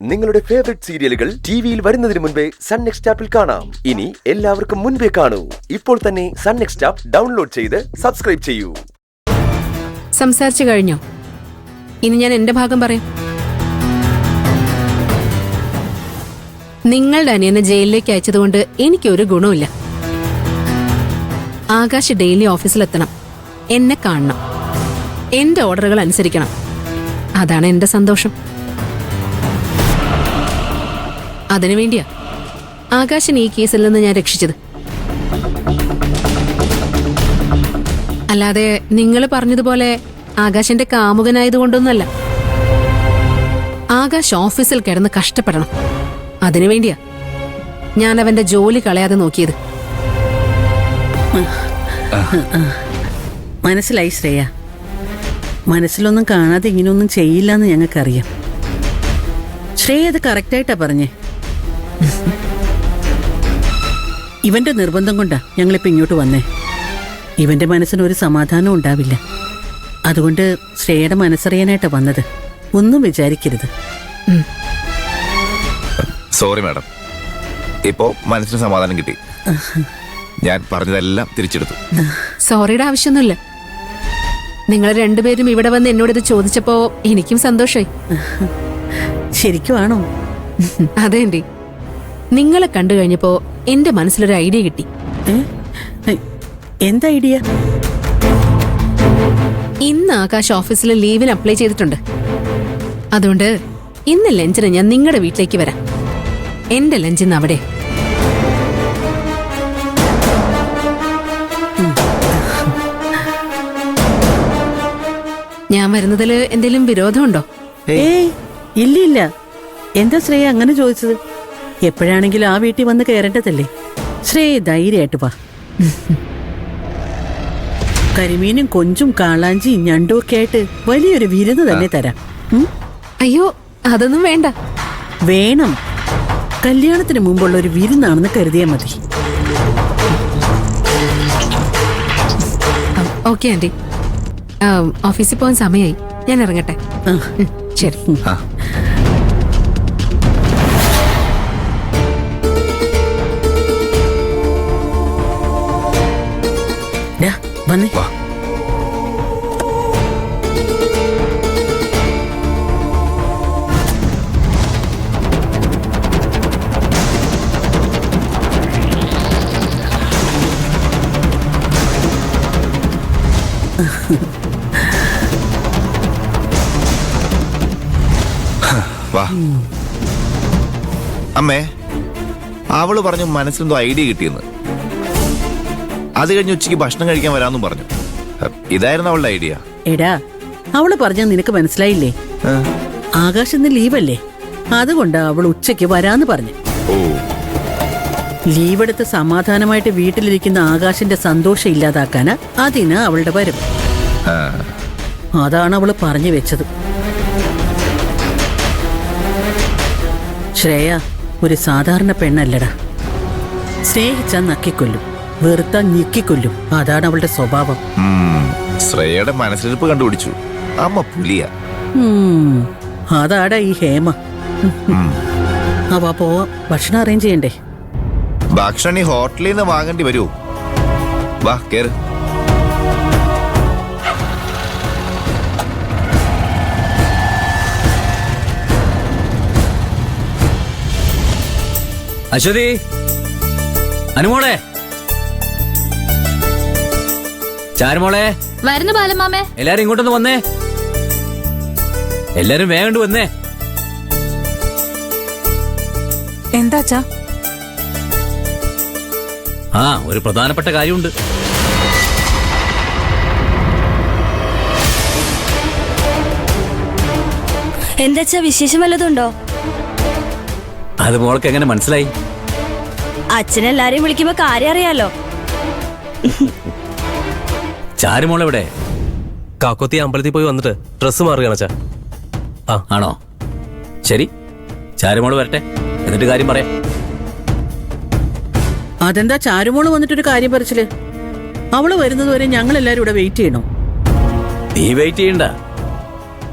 നിങ്ങളുടെ ഫേവറേറ്റ് സീരിയലുകൾ ടിവിയിൽ വരുന്നതിന് മുൻപേ സൺ നെക്സ്റ്റ് ആപ്പിൽ കാണാം. ഇനി എല്ലാവർക്കും മുൻപേ കാണൂ. ഇപ്പോൾ തന്നെ സൺ നെക്സ്റ്റ് ആപ്പ് ഡൗൺലോഡ് ചെയ്ത് സബ്സ്ക്രൈബ് ചെയ്യൂ. സംസാരിച്ചു കഴിഞ്ഞോ? ഇനി ഞാൻ എന്റെ ഭാഗം പറയാം. നിങ്ങളുടെ അനിയനെ ജയിലിലേക്ക് അയച്ചതുകൊണ്ട് എനിക്കൊരു ഗുണമില്ല. ആകാശ് ഡെയിലി ഓഫീസിലെത്തണം, എന്നെ കാണണം, എന്റെ ഓർഡറുകൾ അനുസരിക്കണം. അതാണ് എന്റെ സന്തോഷം. അതിനുവേണ്ടിയാ ആകാശിനെ ഈ കേസിൽ നിന്ന് ഞാൻ രക്ഷിച്ചത്. അല്ലാതെ നിങ്ങൾ പറഞ്ഞതുപോലെ ആകാശിന്റെ കാമുകനായതുകൊണ്ടൊന്നുമല്ല. ആകാശ് ഓഫീസിൽ കിടന്ന് കഷ്ടപ്പെടണം, അതിനുവേണ്ടിയാ ഞാൻ അവന്റെ ജോലി കളയാതെ നോക്കിയത്. മനസ്സിലായി ശ്രേയ. മനസ്സിലൊന്നും കാണാതെ ഇങ്ങനെയൊന്നും ചെയ്യില്ലെന്ന് ഞങ്ങൾക്കറിയാം. ശ്രേയ അത് കറക്റ്റായിട്ടാ പറഞ്ഞേ. ഇവന്റെ നിർബന്ധം കൊണ്ടാ ഞങ്ങളിപ്പോ ഇങ്ങോട്ട് വന്നേ. ഇവന്റെ മനസ്സിന് ഒരു സമാധാനം ഉണ്ടാവില്ല. അതുകൊണ്ട് ശ്രേയയുടെ മനസ്സറിയാനായിട്ടാ വന്നത്. ഒന്നും വിചാരിക്കരുത്. സോറി മാഡം, ഇപ്പോ മനസ്സിന് സമാധാനം കിട്ടി. ഞാൻ പറഞ്ഞതെല്ലാം തിരിച്ചെടുത്തു. സോറിയുടെ ആവശ്യമൊന്നുമില്ല. നിങ്ങൾ രണ്ടുപേരും ഇവിടെ വന്ന് എന്നോട് ഇത് ചോദിച്ചപ്പോ എനിക്കും സന്തോഷമായി. ശരിക്കും ആണോ? അതെ ആന്റി, നിങ്ങളെ കണ്ടു കഴിഞ്ഞപ്പോ എന്റെ മനസ്സിലൊരു ഐഡിയ കിട്ടി. എന്താ ഐഡിയ? ഇന്ന് ആകാശ് ഓഫീസിൽ ലീവിന് അപ്ലൈ ചെയ്തിട്ടുണ്ട്. അതുകൊണ്ട് ഇന്ന് ലഞ്ചിന് ഞാൻ നിങ്ങളുടെ വീട്ടിലേക്ക് വരാം. എന്റെ ലഞ്ചിന്ന് അവിടെ. ഞാൻ വരുന്നതിൽ എന്തെങ്കിലും വിരോധമുണ്ടോ? ഏയ് ഇല്ല. എന്താ ശ്രേയ അങ്ങനെ ചോദിച്ചത്? എപ്പോഴാണെങ്കിലും ആ വീട്ടിൽ വന്ന് കയറേണ്ടതല്ലേ. ശ്രേയ ധൈര്യമായിട്ട് വാ. കരിമീനും കൊഞ്ചും കാളാഞ്ചിയും ഞണ്ടും ഒക്കെ ആയിട്ട് വലിയൊരു വിരുന്ന് തന്നെ തരാം. അയ്യോ, അതൊന്നും വേണ്ട. വേണം. കല്യാണത്തിന് മുമ്പുള്ള ഒരു വിരുന്നാണെന്ന് കരുതിയാൽ മതി. ഓക്കെ ആന്റി, ഓഫീസിൽ പോകാൻ സമയമായി. ഞാൻ ഇറങ്ങട്ടെ. ശരി. വന്നേ. വാ അമ്മേ, അവള് പറഞ്ഞു മനസ്സിലെന്തോ ഐഡിയ കിട്ടിയെന്ന്. അത് കഴിഞ്ഞ് ഉച്ചയ്ക്ക് ഭക്ഷണം കഴിക്കാൻ വരാമെന്നും പറഞ്ഞു. ഇതായിരുന്നു അവളുടെ ഐഡിയ. എടാ, അവള് പറഞ്ഞ നിനക്ക് മനസ്സിലായില്ലേ? ആകാശ് ഇന്ന് ലീവല്ലേ, അതുകൊണ്ടാ അവൾ ഉച്ചയ്ക്ക് വരാന്ന് പറഞ്ഞു. ഓ, ലീവെടുത്ത് സമാധാനമായിട്ട് വീട്ടിലിരിക്കുന്ന ആകാശിന്റെ സന്തോഷം ഇല്ലാതാക്കാനാ അതിന് അവളുടെ വരവ്. അതാണ് അവള് പറഞ്ഞു വെച്ചത്. ശ്രേയ ഒരു സാധാരണ പെണ്ണല്ലടാ. സ്നേഹിച്ചാ നക്കിക്കൊല്ലും, വെറുത്ത ഞെക്കിക്കൊല്ലും. അതാണ് അവളുടെ സ്വഭാവം. ശ്രേയയുടെ മനസ്സിലിരിപ്പ് കണ്ടുപിടിച്ചു. അമ്മ പുലിയ. അതാടാ ഈ ഹേമ. അവ പോവാ, ഭക്ഷണം അറേഞ്ച് ചെയ്യണ്ടേ? ഭക്ഷണം ഈ ഹോട്ടലിൽ നിന്ന് വാങ്ങേണ്ടി വരുമോ? വാ കേറ്. അശ്വതി, അനുമോളെ, ചാരുമോളെ, വരുന്നു ബാലമാമേ. എല്ലാരും ഇങ്ങോട്ടൊന്ന് വന്നേ. എല്ലാരും വേഗം വന്നേ. എന്താച്ചാ? ഒരു പ്രധാനപ്പെട്ട കാര്യമുണ്ട്. എന്താച്ചാ, വിശേഷം വല്ലതുണ്ടോ? അത് മോൾക്ക് എങ്ങനെ മനസ്സിലായി? അച്ഛനെല്ലാരെയും വിളിക്കുമ്പോ കാര്യം അറിയാലോ. ചാരുമോൾ എവിടെ? കാക്കോത്തി അമ്പലത്തിൽ പോയി വന്നിട്ട് ഡ്രസ്സ് മാറുകയാണച്ചാ. ആണോ? ശരി, ചാരുമോള് വരട്ടെ, എന്നിട്ട് കാര്യം പറയാം. അതെന്താ ചാരുമോള് വന്നിട്ടൊരു കാര്യം പറിച്ചില്? അവള് വരുന്നതുവരെ ഞങ്ങൾ എല്ലാരും ഇവിടെ വെയിറ്റ് ചെയ്യണോ? നീ വെയിറ്റ് ചെയ്യണ്ട,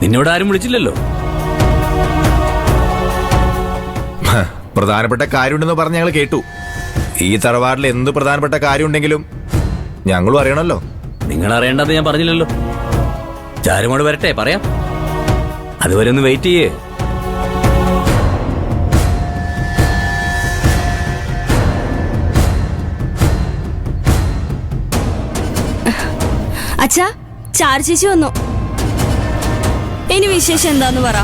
നിന്നോട് ആരും വിളിച്ചില്ലല്ലോ. പ്രധാനപ്പെട്ട കാര്യമുണ്ടെന്ന് പറഞ്ഞ് ഞങ്ങൾ കേട്ടു. ഈ തറവാട്ടിൽ എന്ത് പ്രധാനപ്പെട്ട കാര്യമുണ്ടെങ്കിലും ഞങ്ങളും അറിയണമല്ലോ. നിങ്ങൾ അറിയേണ്ടത് ഞാൻ പറഞ്ഞില്ലല്ലോ. ചാരുമോള് വരട്ടെ, പറയാം. അതുവരെ ഒന്ന് വെയിറ്റ് ചെയ്യേ. അച്ഛാ, ചാരു ചേച്ചി വന്നു. ഇനി വിശേഷം എന്താന്ന് പറ.